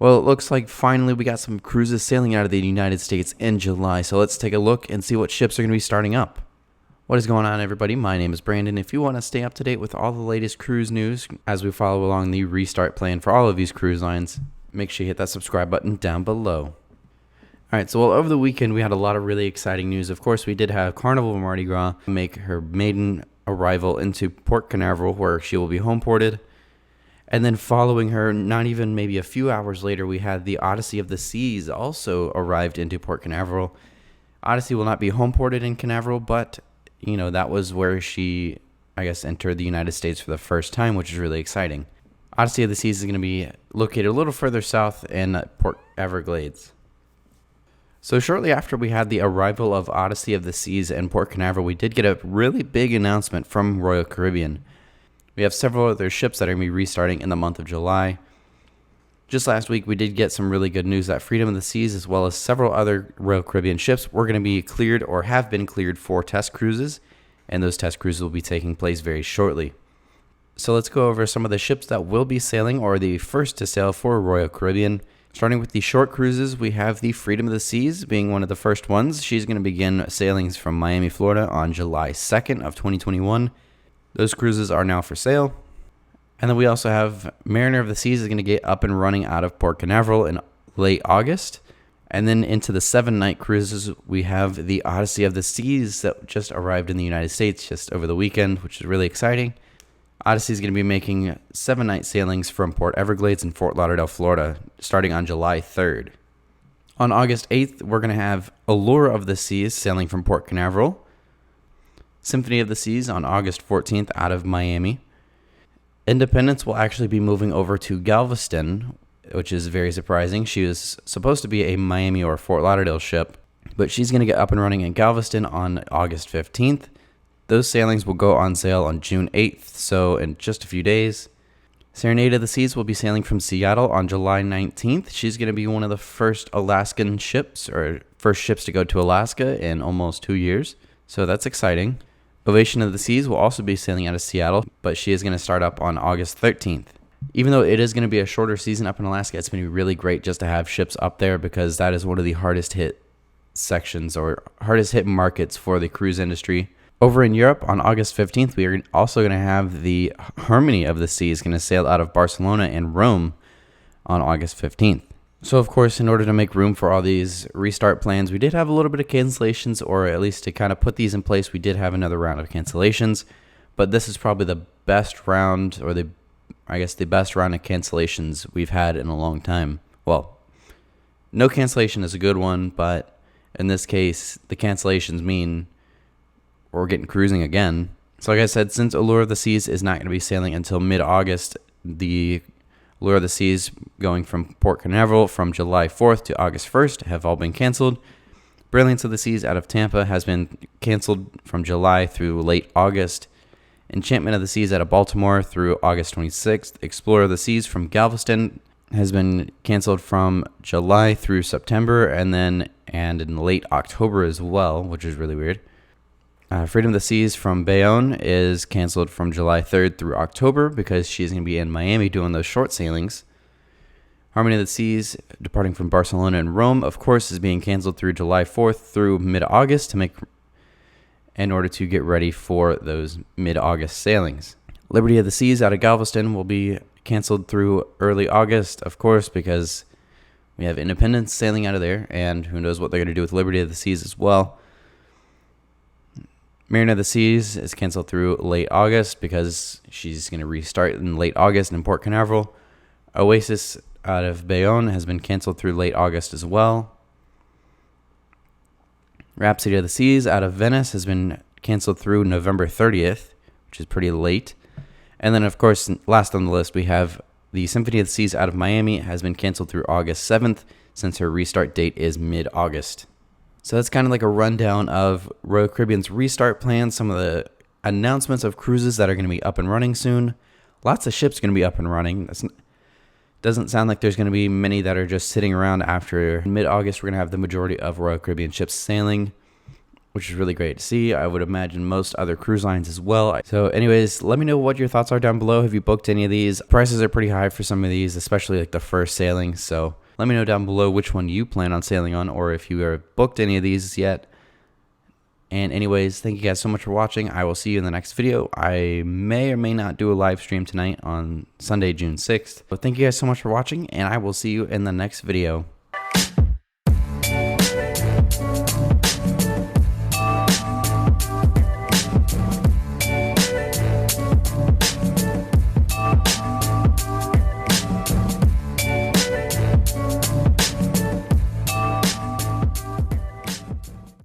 Well, it looks like finally we got some cruises sailing out of the United States in July, so let's take a look and see what ships are going to be starting up. What is going on, everybody? My name is Brandon. If you want to stay up to date with all the latest cruise news as we follow along the restart plan for all of these cruise lines, make sure you hit that subscribe button down below. Alright, so over the weekend we had a lot of really exciting news. Of course, we did have Carnival Mardi Gras make her maiden arrival into Port Canaveral, where she will be home ported. And then following her, not even maybe a few hours later, we had the Odyssey of the Seas also arrived into Port Canaveral. Odyssey will not be home ported in Canaveral, but, that was where she, entered the United States for the first time, which is really exciting. Odyssey of the Seas is going to be located a little further south in Port Everglades. So shortly after we had the arrival of Odyssey of the Seas in Port Canaveral, we did get a really big announcement from Royal Caribbean. We have several other ships that are going to be restarting in the month of July. Just last week, we did get some really good news that Freedom of the Seas, as well as several other Royal Caribbean ships, were going to be cleared or have been cleared for test cruises, and those test cruises will be taking place very shortly. So let's go over some of the ships that will be sailing or the first to sail for Royal Caribbean. Starting with the short cruises, we have the Freedom of the Seas being one of the first ones. She's going to begin sailings from Miami, Florida on July 2nd of 2021. Those cruises are now for sale. And then we also have Mariner of the Seas is going to get up and running out of Port Canaveral in late August. And then into the 7-night cruises, we have the Odyssey of the Seas that just arrived in the United States just over the weekend, which is really exciting. Odyssey is going to be making 7-night sailings from Port Everglades and Fort Lauderdale, Florida, starting on July 3rd. On August 8th, we're going to have Allure of the Seas sailing from Port Canaveral. Symphony of the Seas on August 14th out of Miami. Independence will actually be moving over to Galveston, which is very surprising. She was supposed to be a Miami or Fort Lauderdale ship, but she's going to get up and running in Galveston on August 15th. Those sailings will go on sale on June 8th, so in just a few days. Serenade of the Seas will be sailing from Seattle on July 19th. She's going to be one of the first Alaskan ships, or first ships to go to Alaska in almost 2 years, so that's exciting. Ovation of the Seas will also be sailing out of Seattle, but she is going to start up on August 13th. Even though it is going to be a shorter season up in Alaska, it's going to be really great just to have ships up there because that is one of the hardest hit sections or hardest hit markets for the cruise industry. Over in Europe, on August 15th, we are also going to have the Harmony of the Seas going to sail out of Barcelona and Rome on August 15th. So, of course, in order to make room for all these restart plans, we did have a little bit of cancellations, or at least to kind of put these in place, we did have another round of cancellations. But this is probably the best round, or the best round of cancellations we've had in a long time. Well, no cancellation is a good one, but in this case, the cancellations mean we're getting cruising again. So like I said, since Allure of the Seas is not going to be sailing until mid-August, the Allure of the Seas going from Port Canaveral from July 4th to August 1st have all been canceled. Brilliance of the Seas out of Tampa has been canceled from July through late August. Enchantment of the Seas out of Baltimore through August 26th. Explorer of the Seas from Galveston has been canceled from July through September and in late October as well, which is really weird. Freedom of the Seas from Bayonne is canceled from July 3rd through October because she's going to be in Miami doing those short sailings. Harmony of the Seas, departing from Barcelona and Rome, of course, is being canceled through July 4th through mid-August in order to get ready for those mid-August sailings. Liberty of the Seas out of Galveston will be canceled through early August, of course, because we have Independence sailing out of there, and who knows what they're going to do with Liberty of the Seas as well. Mariner of the Seas is canceled through late August because she's going to restart in late August in Port Canaveral. Oasis out of Bayonne has been canceled through late August as well. Rhapsody of the Seas out of Venice has been canceled through November 30th, which is pretty late. And then, of course, last on the list, we have the Symphony of the Seas out of Miami has been canceled through August 7th since her restart date is mid-August. So that's kind of like a rundown of Royal Caribbean's restart plans, some of the announcements of cruises that are going to be up and running soon. Lots of ships going to be up and running. Doesn't sound like there's going to be many that are just sitting around after mid-August. We're going to have the majority of Royal Caribbean ships sailing, which is really great to see. I would imagine most other cruise lines as well. So anyways, let me know what your thoughts are down below. Have you booked any of these? Prices are pretty high for some of these, especially like the first sailing. So let me know down below which one you plan on sailing on, or if you have booked any of these yet. And anyways, thank you guys so much for watching. I will see you in the next video. I may or may not do a live stream tonight on Sunday, June 6th. But thank you guys so much for watching, and I will see you in the next video.